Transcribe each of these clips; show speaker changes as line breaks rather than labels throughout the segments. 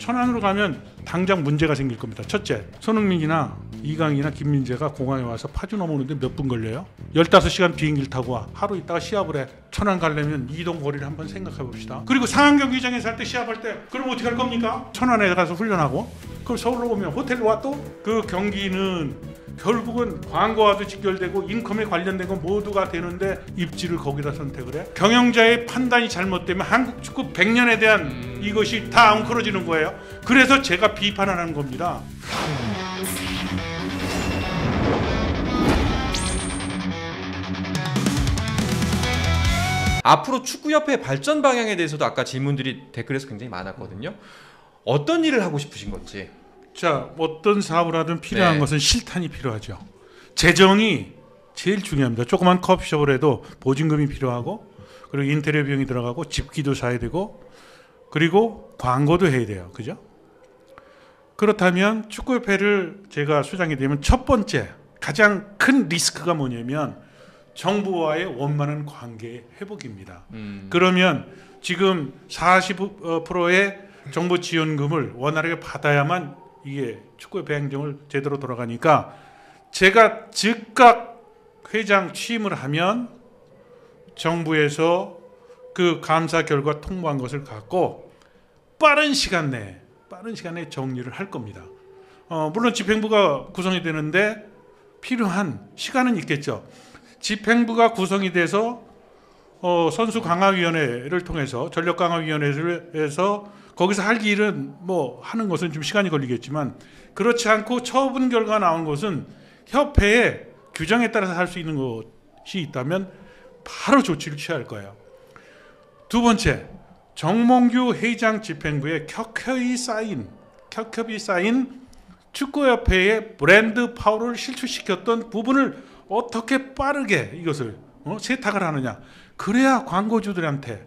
천안으로 가면 당장 문제가 생길 겁니다. 첫째, 손흥민이나 이강인이나 김민재가 공항에 와서 파주 넘어오는데 몇 분 걸려요? 15시간 비행기를 타고 와. 하루 있다가 시합을 해. 천안 가려면 이동 거리를 한번 생각해 봅시다. 그리고 상암 경기장에서 할 때 시합할 때 그럼 어떻게 할 겁니까? 천안에 가서 훈련하고 그럼 서울로 오면 호텔로 와 또? 그 경기는 결국은 광고와도 직결되고 인컴에 관련된 건 모두가 되는데 입지를 거기다 선택을 해? 경영자의 판단이 잘못되면 한국 축구 100년에 대한 이것이 다 엉클어지는 거예요. 그래서 제가 비판하는 겁니다.
앞으로 축구협회 발전 방향에 대해서도 아까 질문들이 댓글에서 굉장히 많았거든요. 어떤 일을 하고 싶으신 건지.
자, 어떤 사업을 하든 필요한
네.
것은 실탄이 필요하죠. 재정이 제일 중요합니다. 조그만 커피숍을 해도 보증금이 필요하고 그리고 인테리어 비용이 들어가고 집기도 사야 되고 그리고 광고도 해야 돼요. 그죠? 그렇다면 축구협회를 제가 수장이 되면 첫 번째 가장 큰 리스크가 뭐냐면 정부와의 원만한 관계 회복입니다. 그러면 지금 40%의 정부 지원금을 원활하게 받아야만 이게 축구협회 행정을 제대로 돌아가니까 제가 즉각 회장 취임을 하면 정부에서 그 감사 결과 통보한 것을 갖고 빠른 시간 내에 정리를 할 겁니다. 물론 집행부가 구성이 되는데 필요한 시간은 있겠죠. 집행부가 구성이 돼서 선수 강화위원회를 통해서 전력 강화위원회를 해서 거기서 할 일은 뭐 하는 것은 좀 시간이 걸리겠지만 그렇지 않고 처분 결과가 나온 것은 협회의 규정에 따라서 할 수 있는 것이 있다면 바로 조치를 취할 거예요. 두 번째, 정몽규 회장 집행부에 켜켜이 쌓인 축구협회의 브랜드 파워를 실추시켰던 부분을 어떻게 빠르게 이것을 세탁을 하느냐. 그래야 광고주들한테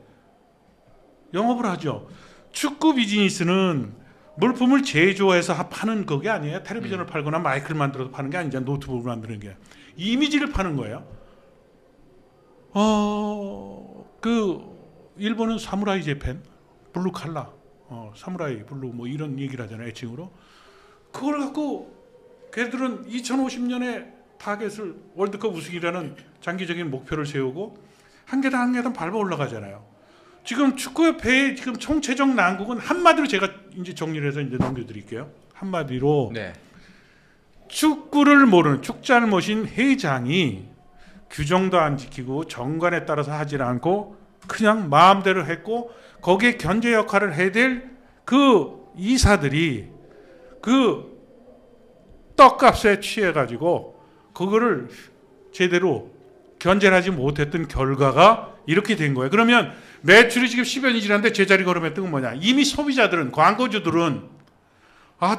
영업을 하죠. 축구 비즈니스는 물품을 제조해서 파는 그게 아니에요. 텔레비전을 팔거나 마이크를 만들어서 파는 게 아니잖아요. 노트북을 만드는 게. 이미지를 파는 거예요. 일본은 사무라이 재팬, 블루 칼라, 사무라이 블루 뭐 이런 얘기를 하잖아요. 애칭으로. 그걸 갖고 걔들은 2050년에 타겟을 월드컵 우승이라는 장기적인 목표를 세우고 한 계단 밟아 올라가잖아요. 지금 축구협회의 지금 총체적 난국은 한마디로 제가 이제 정리를 해서 이제 넘겨드릴게요. 한마디로
네.
축구를 모르는 축잘못인 회장이 규정도 안 지키고 정관에 따라서 하지 않고 그냥 마음대로 했고 거기에 견제 역할을 해야 될 그 이사들이 그 떡값에 취해가지고 그거를 제대로 견제를 하지 못했던 결과가 이렇게 된 거예요. 그러면 매출이 지금 10연이 지났는데 제자리 걸음했던 건 뭐냐. 이미 소비자들은 광고주들은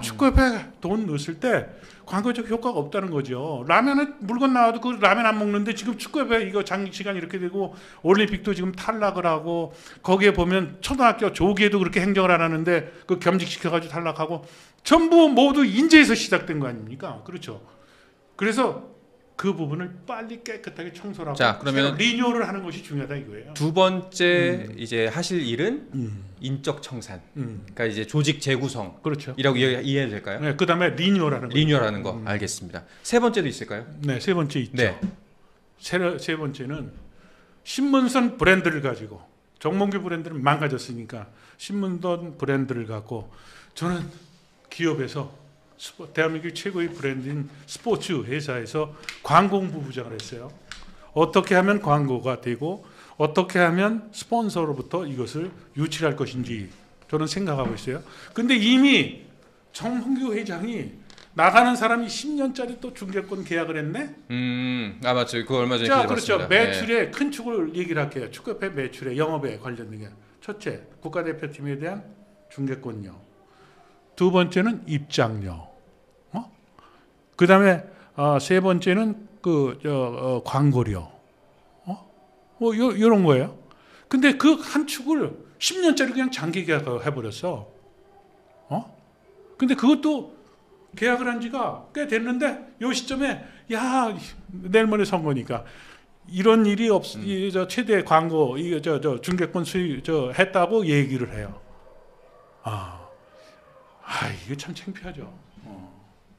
축구협회 돈 넣었을 때 광고적 효과가 없다는 거죠. 라면에 물건 나와도 그 라면 안 먹는데 지금 축구협회 이거 장시간 이렇게 되고 올림픽도 지금 탈락을 하고 거기에 보면 초등학교 조기에도 그렇게 행정을 안 하는데 그 겸직시켜가지고 탈락하고 전부 모두 인재에서 시작된 거 아닙니까? 그렇죠. 그래서 그 부분을 빨리 깨끗하게 청소를 하고
자, 그러면
리뉴얼을 하는 것이 중요하다 이거예요.
두 번째 이제 하실 일은 인적 청산. 그러니까 이제 조직 재구성.
그렇죠.
이라고 이해해도 될까요?
네, 그다음에 리뉴얼하는 거.
리뉴얼하는 거. 알겠습니다. 세 번째도 있을까요?
네, 세 번째 있죠.
네.
세 번째는 신문선 브랜드를 가지고 정몽규 브랜드는 망가졌으니까 신문선 브랜드를 갖고 저는 기업에서 대한민국 최고의 브랜드인 스포츠 회사에서 광고부 부장을 했어요. 어떻게 하면 광고가 되고 어떻게 하면 스폰서로부터 이것을 유치할 것인지 저는 생각하고 있어요. 근데 이미 정몽규 회장이 나가는 사람이 10년짜리 또 중계권 계약을 했네.
맞죠. 그거 얼마 전에
자,
봤습니다.
그렇죠. 매출의 큰 축을 얘기를 할게요. 축구협회 매출에 영업에 관련된 게 첫째, 국가대표팀에 대한 중계권료. 두 번째는 입장료. 그다음에 세 번째는 광고료. 이런 거예요. 근데 그 한 축을 10년짜리 그냥 장기 계약을 해버렸어. 근데 그것도 계약을 한 지가 꽤 됐는데 이 시점에 내일 모레 선거니까 이런 일이 최대 광고 중계권 수입 했다고 얘기를 해요. 이게 참 창피하죠.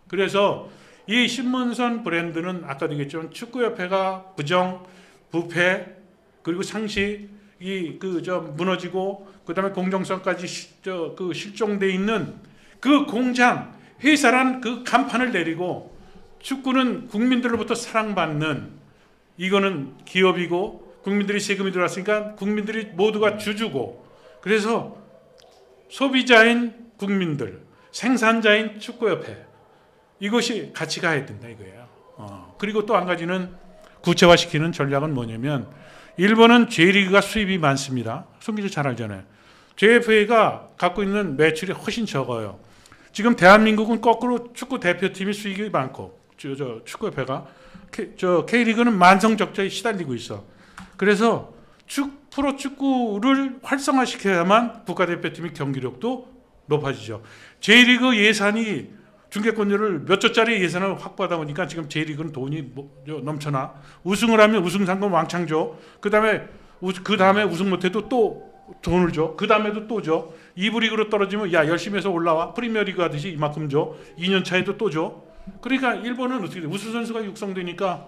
그래서 이 신문선 브랜드는 아까도 얘기했지만 축구협회가 부정, 부패 그리고 상식 무너지고 그다음에 공정성까지 실종돼 있는 그 공장 회사란 그 간판을 내리고 축구는 국민들로부터 사랑받는 이거는 기업이고 국민들이 세금이 들어왔으니까 국민들이 모두가 주주고 그래서 소비자인 국민들, 생산자인 축구협회 이것이 같이 가야 된다 이거예요. 그리고 또 한 가지는 구체화시키는 전략은 뭐냐면 일본은 J리그가 수입이 많습니다. 송 기자 잘 알잖아요. JFA가 갖고 있는 매출이 훨씬 적어요. 지금 대한민국은 거꾸로 축구 대표팀이 수익이 많고 축구협회가 K리그는 만성적자에 시달리고 있어. 그래서 프로축구를 활성화시켜야만 국가대표팀의 경기력도 높아지죠. J리그 예산이 중계권료를 몇 조짜리 예산을 확보하다 보니까 지금 J리그는 돈이 넘쳐나. 우승을 하면 우승상금 왕창 줘. 그 다음에 우승 못해도 또 돈을 줘. 그 다음에도 또 줘. 2부 리그로 떨어지면 야 열심히 해서 올라와. 프리미어리그 하듯이 이만큼 줘. 2년 차에도 또 줘. 그러니까 일본은 어떻게 돼? 우수 선수가 육성되니까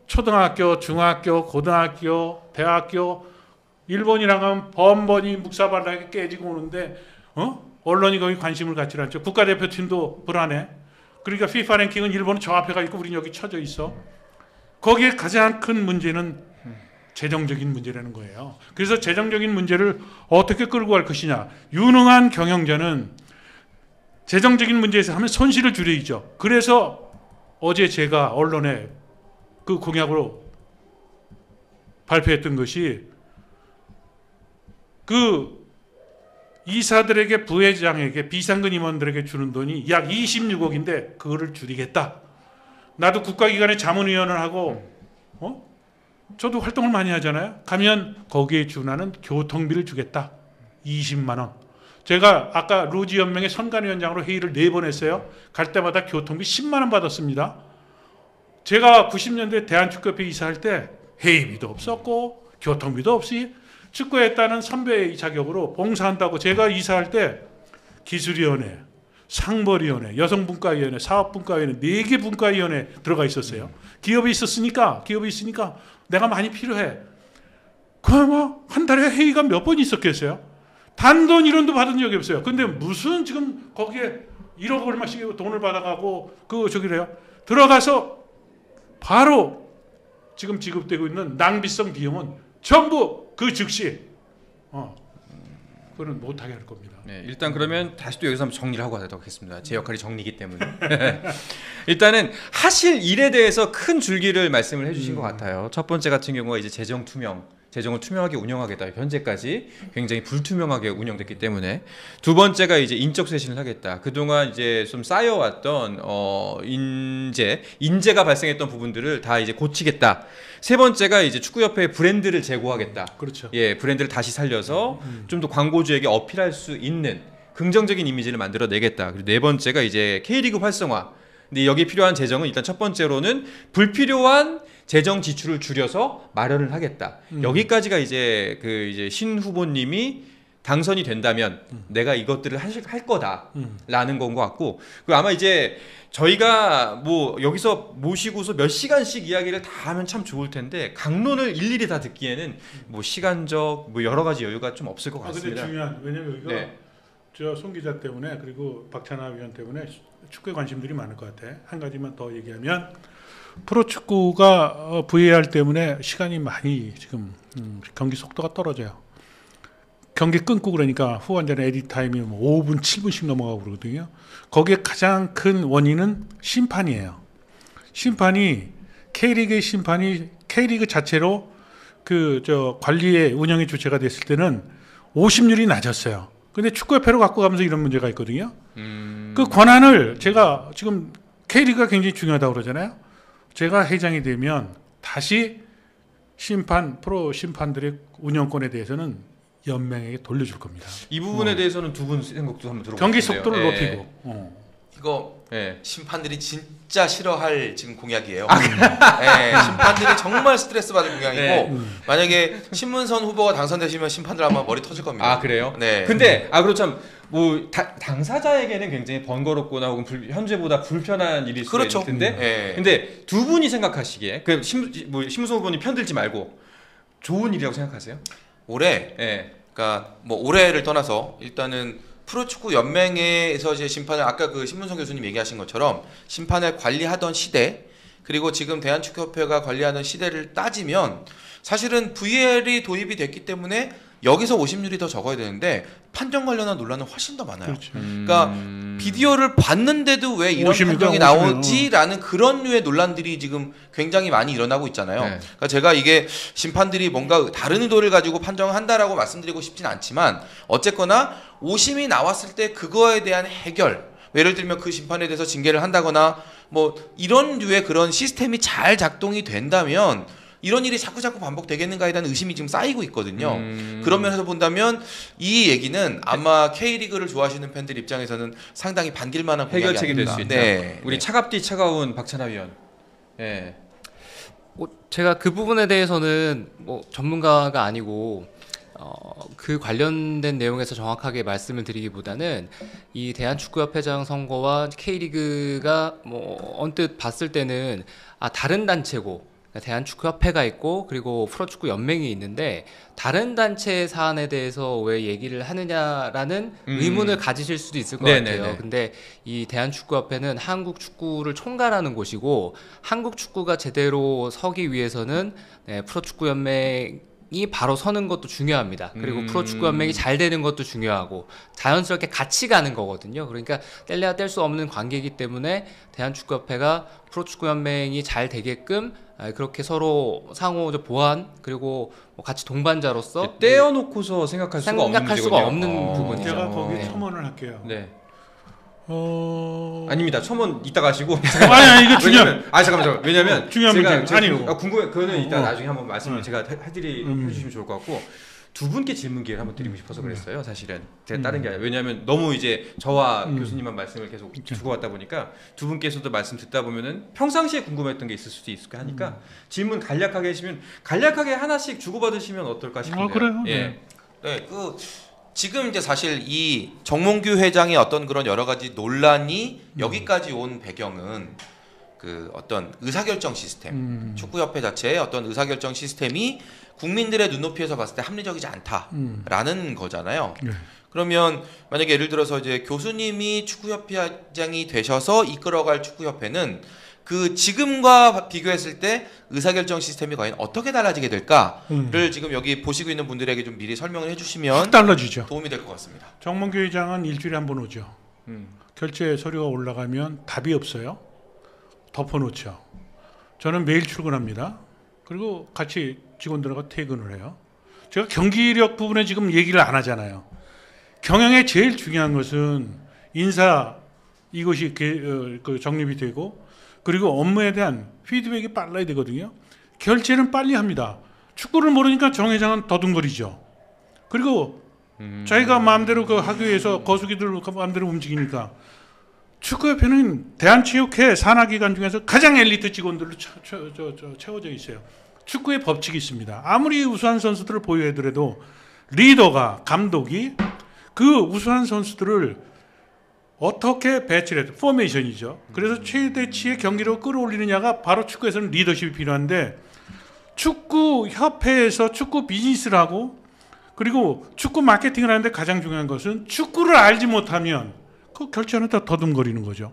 초등학교, 중학교, 고등학교, 대학교 일본이랑 하면 번번이 묵사발하게 깨지고 오는데 언론이 거기 관심을 갖지 않죠. 국가대표팀도 불안해. 그러니까 FIFA 랭킹은 일본은 저 앞에 가 있고 우리는 여기 쳐져 있어. 거기에 가장 큰 문제는 재정적인 문제라는 거예요. 그래서 재정적인 문제를 어떻게 끌고 갈 것이냐. 유능한 경영자는 재정적인 문제에서 하면 손실을 줄이죠. 그래서 어제 제가 언론에 그 공약으로 발표했던 것이 그 이사들에게 부회장에게 비상근 임원들에게 주는 돈이 약 26억인데 그거를 줄이겠다. 나도 국가기관의 자문위원을 하고 저도 활동을 많이 하잖아요. 가면 거기에 준하는 교통비를 주겠다. 20만 원. 제가 아까 루지연맹의 선관위원장으로 회의를 4번 했어요. 갈 때마다 교통비 10만 원 받았습니다. 제가 90년대 대한축구협회 이사할 때 회의비도 없었고 교통비도 없이 축구했다는 선배의 자격으로 봉사한다고 제가 이사할 때 기술위원회, 상벌위원회, 여성분과위원회, 사업분과위원회 4개 분과위원회 들어가 있었어요. 기업이 있으니까 내가 많이 필요해. 그럼 한 달에 회의가 몇 번 있었겠어요? 단돈 1원도 받은 적이 없어요. 근데 무슨 지금 거기에 1억 얼마씩 돈을 받아가고 저기래요. 들어가서 바로 지금 지급되고 있는 낭비성 비용은 전부 그 즉시 그거는 못하게 할 겁니다.
네, 일단 그러면 다시 또 여기서 한번 정리를 하고 가도록 하겠습니다. 제 역할이 정리이기 때문에 일단은 하실 일에 대해서 큰 줄기를 말씀을 해주신 것 같아요. 첫 번째 같은 경우가 이제 재정을 투명하게 운영하겠다. 현재까지 굉장히 불투명하게 운영됐기 때문에. 두 번째가 이제 인적 쇄신을 하겠다. 그동안 이제 좀 쌓여왔던 인재가 발생했던 부분들을 다 이제 고치겠다. 세 번째가 이제 축구협회의 브랜드를 제고하겠다.
그렇죠.
예, 브랜드를 다시 살려서 좀 더 광고주에게 어필할 수 있는 긍정적인 이미지를 만들어내겠다. 그리고 네 번째가 이제 K리그 활성화. 근데 여기에 필요한 재정은 일단 첫 번째로는 불필요한 재정 지출을 줄여서 마련을 하겠다. 여기까지가 이제 이제 신 후보님이 당선이 된다면 내가 이것들을 할 거다라는 건 것 같고, 그 아마 이제 저희가 뭐 여기서 모시고서 몇 시간씩 이야기를 다 하면 참 좋을 텐데 강론을 일일이 다 듣기에는 뭐 시간적 뭐 여러 가지 여유가 좀 없을 것 같습니다.
근데 중요한, 왜냐면 여기가 저 송 기자 때문에 그리고 박찬하 위원 때문에 축구에 관심들이 많을 것 같아. 한 가지만 더 얘기하면 프로축구가 VAR 때문에 시간이 많이 지금 경기 속도가 떨어져요. 경기 끊고 그러니까 후반전에 에디 타임이 뭐 5분, 7분씩 넘어가고 그러거든요. 거기에 가장 큰 원인은 심판이에요. 심판이 K리그의 심판이 K리그 자체로 관리의 운영의 주체가 됐을 때는 오심률이 낮았어요. 근데 축구협회로 갖고 가면서 이런 문제가 있거든요. 그 권한을 제가 지금 K리그가 굉장히 중요하다고 그러잖아요. 제가 회장이 되면 다시 프로 심판들의 운영권에 대해서는 연맹에게 돌려줄 겁니다.
이 부분에 대해서는 두 분 생각도 한번 들어보세요.
경기 속도를 높이고.
이거 심판들이 진짜 싫어할 지금 공약이에요. 심판들이 정말 스트레스 받을 공약이고 만약에 신문선 후보가 당선되시면 심판들 아마 머리 터질 겁니다.
아 그래요?
네.
근데 그렇죠. 뭐 당사자에게는 굉장히 번거롭거나 혹은 현재보다 불편한 일일 수가
그렇죠.
있을 텐데
네.
근데 두 분이 생각하시기에 그 심우성 후보님 편들지 말고 좋은 일이라고 생각하세요?
올해
예.
그러니까 뭐 올해를 떠나서 일단은 프로축구 연맹에서 이제 심판을 아까 그 신문성 교수님 얘기하신 것처럼 심판을 관리하던 시대 그리고 지금 대한축구협회가 관리하는 시대를 따지면 사실은 VAR이 도입이 됐기 때문에 여기서 오심률이 더 적어야 되는데 판정 관련한 논란은 훨씬 더 많아요.
그렇죠.
그러니까 비디오를 봤는데도 왜 이런
오십니까?
판정이 나오지라는 그런 류의 논란들이 지금 굉장히 많이 일어나고 있잖아요.
네.
그러니까 제가 이게 심판들이 뭔가 다른 의도를 가지고 판정을 한다라고 말씀드리고 싶진 않지만 어쨌거나 오심이 나왔을 때 그거에 대한 해결 예를 들면 그 심판에 대해서 징계를 한다거나 뭐 이런 류의 그런 시스템이 잘 작동이 된다면 이런 일이 자꾸 반복되겠는가에 대한 의심이 지금 쌓이고 있거든요. 그런 면에서 본다면 이 얘기는 아마 K리그를 좋아하시는 팬들 입장에서는 상당히 반길만한 공약이
해결책이 될 수
아닐까.
있다.
네.
우리 차갑디 차가운 박찬하 위원. 예.
제가 그 부분에 대해서는 뭐 전문가가 아니고 그 관련된 내용에서 정확하게 말씀을 드리기보다는 이 대한축구협회장 선거와 K리그가 뭐 언뜻 봤을 때는 다른 단체고 대한축구협회가 있고 그리고 프로축구 연맹이 있는데 다른 단체의 사안에 대해서 왜 얘기를 하느냐라는 의문을 가지실 수도 있을 것 같아요. 근데 이 대한축구협회는 한국 축구를 총괄하는 곳이고 한국 축구가 제대로 서기 위해서는 프로축구 연맹이 바로 서는 것도 중요합니다. 그리고 프로축구 연맹이 잘 되는 것도 중요하고 자연스럽게 같이 가는 거거든요. 그러니까 뗄래야 뗄 수 없는 관계이기 때문에 대한축구협회가 프로축구 연맹이 잘 되게끔 그렇게 서로 상호 보완 그리고 뭐 같이 동반자로서
떼어놓고서 생각할 수가 없는
부분이죠.
제가 거기에 첨언을 할게요.
네. 아닙니다. 첨언 이따가 하시고.
아니 이거 중요한.
잠깐만. 왜냐면
중요한 문제. 아니요.
궁금해. 그거는 이따 나중에 한번 말씀을 제가 해주시면 좋을 것 같고. 두 분께 질문 기회를 한번 드리고 싶어서 그랬어요. 사실은 제가 다른 게 아니라 왜냐하면 너무 이제 저와 교수님만 말씀을 계속 주고받다 보니까 두 분께서도 말씀 듣다 보면은 평상시에 궁금했던 게 있을 수도 있을 거 하니까 질문 간략하게 하시면 간략하게 하나씩 주고받으시면 어떨까 싶은데요.
그래요.
예.
네, 지금 이제 사실 이 정몽규 회장의 어떤 그런 여러 가지 논란이 여기까지 온 배경은 그 어떤 의사결정 시스템, 축구협회 자체의 어떤 의사결정 시스템이 국민들의 눈높이에서 봤을 때 합리적이지 않다라는 거잖아요.
네.
그러면 만약에 예를 들어서 이제 교수님이 축구협회장이 되셔서 이끌어갈 축구협회는 그 지금과 비교했을 때 의사결정 시스템이 과연 어떻게 달라지게 될까를 지금 여기 보시고 있는 분들에게 좀 미리 설명을 해주시면
확 달라지죠.
도움이 될 것 같습니다.
정몽규 회장은 일주일에 한 번 오죠. 결제 서류가 올라가면 답이 없어요. 덮어놓죠. 저는 매일 출근합니다. 그리고 같이 직원들하고 퇴근을 해요. 제가 경기력 부분에 지금 얘기를 안 하잖아요. 경영에 제일 중요한 것은 인사 이것이 정립이 되고 그리고 업무에 대한 피드백이 빨라야 되거든요. 결제는 빨리 합니다. 축구를 모르니까 정 회장은 더듬거리죠. 그리고 자기가 마음대로 하기 위해서 거수기들 마음대로 움직이니까 축구협회는 대한체육회 산하기관 중에서 가장 엘리트 직원들로 채워져 있어요. 축구의 법칙이 있습니다. 아무리 우수한 선수들을 보유해더라도 리더가 감독이 그 우수한 선수들을 어떻게 배치를 해도 포메이션이죠. 그래서 최대치의 경기력을 끌어올리느냐가 바로 축구에서는 리더십이 필요한데 축구협회에서 축구 비즈니스를 하고 그리고 축구 마케팅을 하는데 가장 중요한 것은 축구를 알지 못하면 그 결제는 다 더듬거리는 거죠.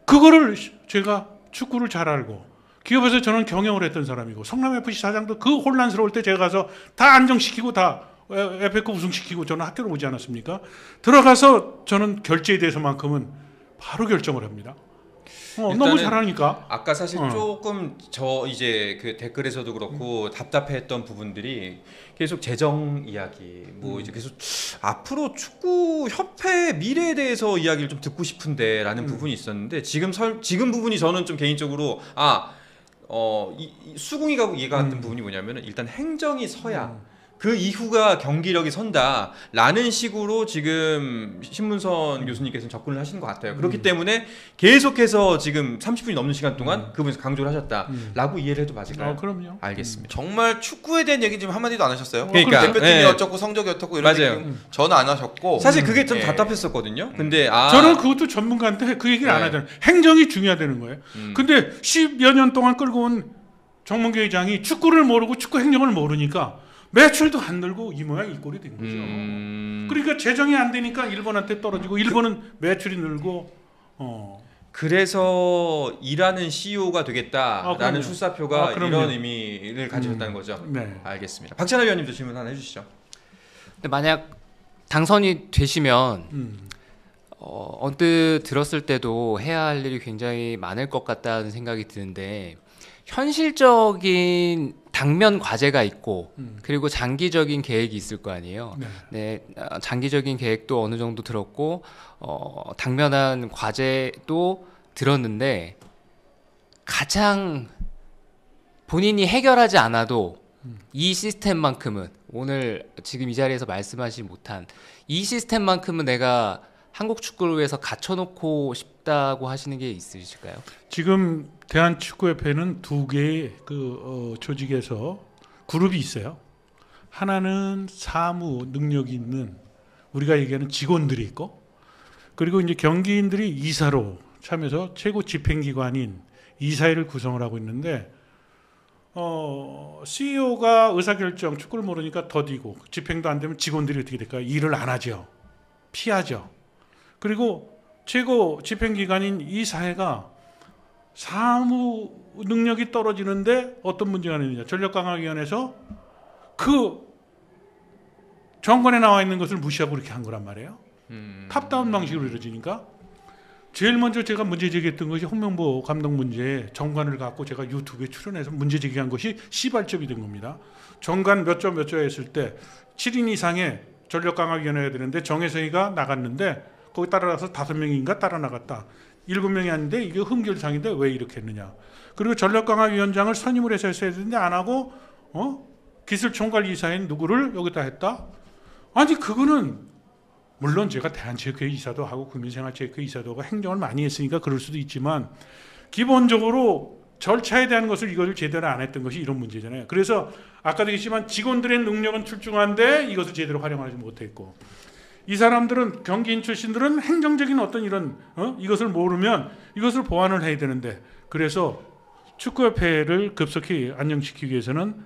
그거를 제가 축구를 잘 알고 기업에서 저는 경영을 했던 사람이고 성남FC 사장도 그 혼란스러울 때 제가 가서 다 안정시키고 다 FA컵 우승시키고 저는 학교를 오지 않았습니까? 들어가서 저는 결제에 대해서만큼은 바로 결정을 합니다. 너무 잘하니까.
아까 사실 조금 저 이제 그 댓글에서도 그렇고 답답해했던 부분들이 계속 재정 이야기, 뭐 이제 계속 앞으로 축구 협회 미래에 대해서 이야기를 좀 듣고 싶은데라는 부분이 있었는데 지금 부분이 저는 좀 개인적으로 수궁이가 얘기했던 부분이 뭐냐면은 일단 행정이 서야. 그 이후가 경기력이 선다라는 식으로 지금 신문선 교수님께서는 접근을 하시는 것 같아요. 그렇기 때문에 계속해서 지금 30분이 넘는 시간 동안 그분에서 강조를 하셨다라고 이해를 해도 맞을까요?
그럼요.
알겠습니다.
정말 축구에 대한 얘기 지금 한마디도 안 하셨어요.
그러니까,
대표팀이
네.
어쩌고 성적이 어떻고 이런
맞아요.
얘기 전혀 안 하셨고
사실 그게 좀
예.
답답했었거든요. 근데
저는 그것도 전문가한테 그 얘기를 안
네.
하잖아요. 행정이 중요하다는 거예요. 근데 10여 년 동안 끌고 온 정몽규 회장이 축구를 모르고 축구 행정을 모르니까 매출도 안 늘고 이 모양 이 꼴이 된 거죠. 그러니까 재정이 안 되니까 일본한테 떨어지고 일본은 매출이 늘고
그래서 일하는 CEO가 되겠다라는
그럼요.
출사표가
그럼요.
이런 의미를 가지셨다는 거죠.
네.
알겠습니다. 박찬하 위원님도 질문 하나 해주시죠.
근데 만약 당선이 되시면 언뜻 들었을 때도 해야 할 일이 굉장히 많을 것 같다는 생각이 드는데 현실적인 당면 과제가 있고 그리고 장기적인 계획이 있을 거 아니에요. 네, 장기적인 계획도 어느 정도 들었고 당면한 과제도 들었는데 가장 본인이 해결하지 않아도 이 시스템만큼은 오늘 지금 이 자리에서 말씀하지 못한 이 시스템만큼은 내가 한국 축구를 위해서 갖춰놓고 싶다고 하시는 게 있으실까요?
지금 대한축구협회는 두 개의 조직에서 그룹이 있어요. 하나는 사무 능력이 있는 우리가 얘기하는 직원들이 있고, 그리고 이제 경기인들이 이사로 참여해서 최고 집행기관인 이사회를 구성을 하고 있는데, CEO가 의사결정 축구를 모르니까 더디고 집행도 안 되면 직원들이 어떻게 될까요? 일을 안 하죠. 피하죠. 그리고 최고 집행기관인 이사회가 사무 능력이 떨어지는데 어떤 문제가 있느냐. 전력강화위원회에서 그 정권에 나와 있는 것을 무시하고 그렇게 한 거란 말이에요. 탑다운 방식으로 이루어지니까 제일 먼저 제가 문제 제기했던 것이 홍명보 감독 문제 정관을 갖고 제가 유튜브에 출연해서 문제 제기한 것이 시발점이 된 겁니다. 정관 몇 조 했을 때 7인 이상의 전력강화위원회가 되는데 정혜성이가 나갔는데 거기 따라서 5명인가 따라 나갔다. 7명이 아닌데 이게 흠결상인데 왜 이렇게 했느냐. 그리고 전력강화위원장을 선임을 해서 했어야 되는데 안 하고 기술총괄이사인 누구를 여기다 했다. 아니 그거는 물론 제가 대한체육회 이사도 하고 국민생활체육회 이사도 하고 행정을 많이 했으니까 그럴 수도 있지만 기본적으로 절차에 대한 것을 이것을 제대로 안 했던 것이 이런 문제잖아요. 그래서 아까도 얘기했지만 직원들의 능력은 출중한데 이것을 제대로 활용하지 못했고 이 사람들은 경기인 출신들은 행정적인 어떤 이런 이것을 모르면 이것을 보완을 해야 되는데 그래서 축구협회를 급속히 안정시키기 위해서는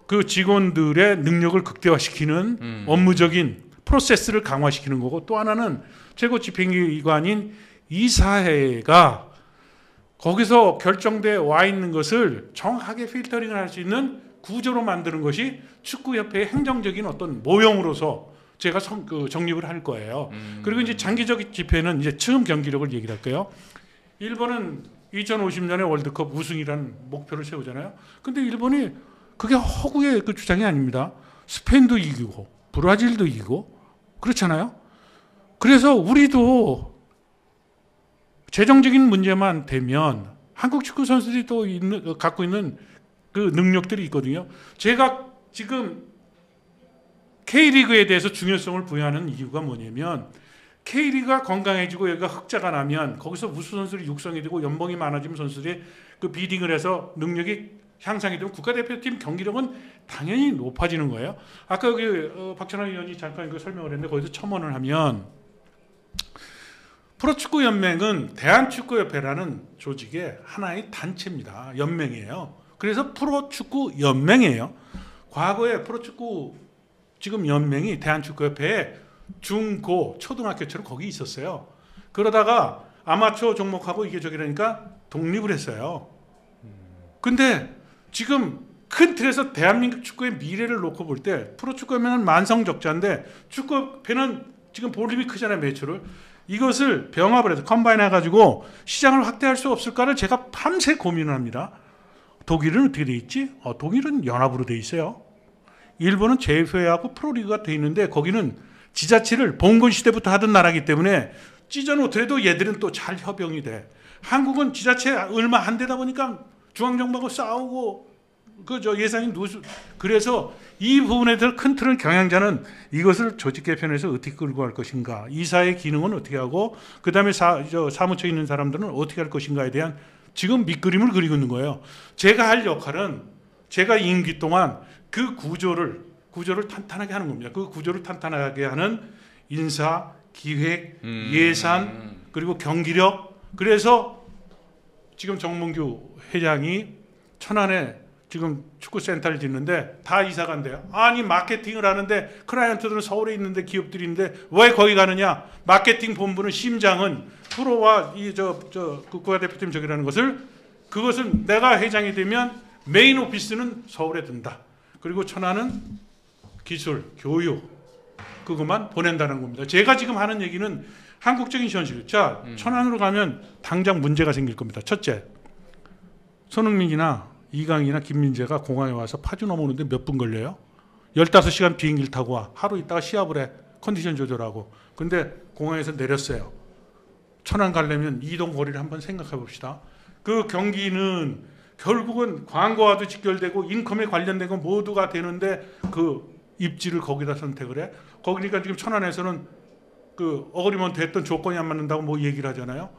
그 직원들의 능력을 극대화시키는 업무적인 프로세스를 강화시키는 거고 또 하나는 최고 집행기관인 이사회가 거기서 결정돼 와 있는 것을 정확하게 필터링을 할 수 있는 구조로 만드는 것이 축구협회의 행정적인 어떤 모형으로서 제가 정립을 할 거예요. 그리고 이제 장기적 집회는 이제 처음 경기력을 얘기를 할게요. 일본은 2050년에 월드컵 우승이라는 목표를 세우잖아요. 근데 일본이 그게 허구의 그 주장이 아닙니다. 스페인도 이기고 브라질도 이기고 그렇잖아요. 그래서 우리도 재정적인 문제만 되면 한국 축구 선수들이 또 갖고 있는 그 능력들이 있거든요. 제가 지금 K리그에 대해서 중요성을 부여하는 이유가 뭐냐면 K리그가 건강해지고 여기가 흑자가 나면 거기서 우수 선수들이 육성이 되고 연봉이 많아지면 선수들이 그 비딩을 해서 능력이 향상이 되면 국가대표팀 경기력은 당연히 높아지는 거예요. 아까 여기 박찬하 의원이 잠깐 그 설명을 했는데 거기서 첨언을 하면 프로축구연맹은 대한축구협회라는 조직의 하나의 단체입니다. 연맹이에요. 그래서 프로축구연맹이에요. 과거에 프로축구 지금 연맹이 대한축구협회에 중고 초등학교처럼 거기 있었어요. 그러다가 아마추어 종목하고 이게 저기라니까 독립을 했어요. 근데 지금 큰 틀에서 대한민국 축구의 미래를 놓고 볼 때 프로축구연맹은 만성적자인데 축구협회는 지금 볼륨이 크잖아요. 매출을. 이것을 병합을 해서 컴바인 해가지고 시장을 확대할 수 없을까를 제가 밤새 고민을 합니다. 독일은 어떻게 돼 있지? 독일은 연합으로 돼 있어요. 일본은 제회하고 프로리그가 돼 있는데 거기는 지자체를 봉건 시대부터 하던 나라이기 때문에 찢어놓더라도 얘들은 또 잘 협용이 돼. 한국은 지자체 얼마 안 되다 보니까 중앙정부하고 싸우고 예산이 누수. 그래서 이 부분에 대해서 큰 틀은 경영자는 이것을 조직 개편에서 어떻게 끌고 갈 것인가, 이사의 기능은 어떻게 하고, 그 다음에 사무처에 있는 사람들은 어떻게 할 것인가에 대한 지금 밑그림을 그리고 있는 거예요. 제가 할 역할은 제가 임기 동안 그 구조를 탄탄하게 하는 겁니다. 그 구조를 탄탄하게 하는 인사, 기획, 예산, 그리고 경기력. 그래서 지금 정몽규 회장이 천안에 지금 축구센터를 짓는데 다 이사 간대요. 아니 마케팅을 하는데 클라이언트들은 서울에 있는데 기업들이 있는데 왜 거기 가느냐? 마케팅 본부는 심장은 프로와 국가대표팀 저기라는 그것은 내가 회장이 되면 메인 오피스는 서울에 든다. 그리고 천안은 기술, 교육 그것만 보낸다는 겁니다. 제가 지금 하는 얘기는 한국적인 현실. 자, 천안으로 가면 당장 문제가 생길 겁니다. 첫째, 손흥민이나 이강인이나 김민재가 공항에 와서 파주 넘어오는데 몇 분 걸려요? 15시간 비행기를 타고 와. 하루 있다가 시합을 해. 컨디션 조절하고. 근데 공항에서 내렸어요. 천안 가려면 이동 거리를 한번 생각해 봅시다. 그 경기는 결국은 광고와도 직결되고 인컴에 관련된 건 모두가 되는데 그 입지를 거기다 선택을 해. 거기니까 지금 천안에서는 그 어그리먼트 했던 조건이 안 맞는다고 뭐 얘기를 하잖아요.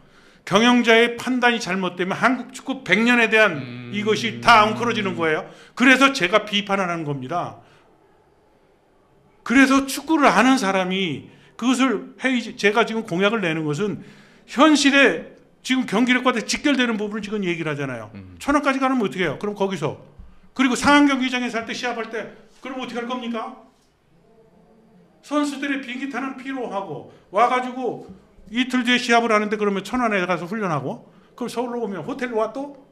경영자의 판단이 잘못되면 한국 축구 100년에 대한 이것이 다 엉클어지는 거예요. 그래서 제가 비판을 하는 겁니다. 그래서 축구를 아는 사람이 그것을 제가 지금 공약을 내는 것은 현실에 지금 경기력과 직결되는 부분을 지금 얘기를 하잖아요. 천안까지 가면 어떻게 해요? 그럼 거기서 그리고 상암 경기장에서 할 때 시합할 때 그럼 어떻게 할 겁니까? 선수들의 비행기 타는 피로하고 와가지고 이틀 뒤에 시합을 하는데 그러면 천안에 가서 훈련하고 그럼 서울로 오면 호텔로 와 또?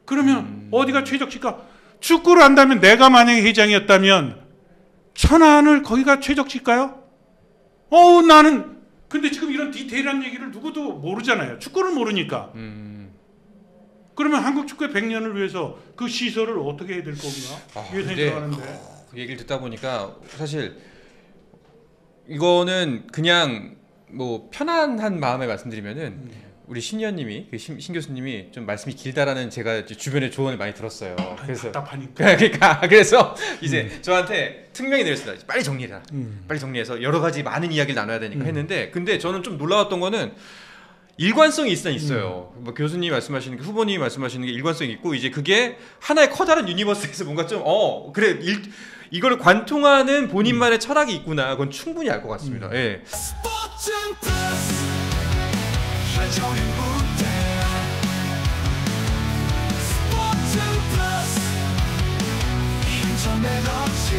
그러면 어디가 최적치가? 축구를 한다면 내가 만약에 회장이었다면 천안을 거기가 최적치일까요? 나는 근데 지금 이런 디테일한 얘기를 누구도 모르잖아요. 축구를 모르니까. 그러면 한국 축구의 100년을 위해서 그 시설을 어떻게 해야 될 건가? 예산이 들어가는데.
그 얘기를 듣다 보니까 사실 이거는 그냥 뭐 편안한 마음에 말씀드리면은 우리 신의원님이 신 교수님이 좀 말씀이 길다라는 제가 주변에 조언을 많이 들었어요. 그래서
답답하니까.
그래서 이제 저한테 특명이 내렸습니다. 빨리 정리해라. 빨리 정리해서 여러 가지 많은 이야기를 나눠야 되니까 했는데 근데 저는 좀 놀라웠던 거는 일관성이 있어요. 뭐 교수님이 말씀하시는 게 후보님이 말씀하시는 게 일관성이 있고 이제 그게 하나의 커다란 유니버스에서 뭔가 좀 그래 이걸 관통하는 본인만의 철학이 있구나. 그건 충분히 알 것 같습니다. 예.
스포츠 플러스 인터넷 없이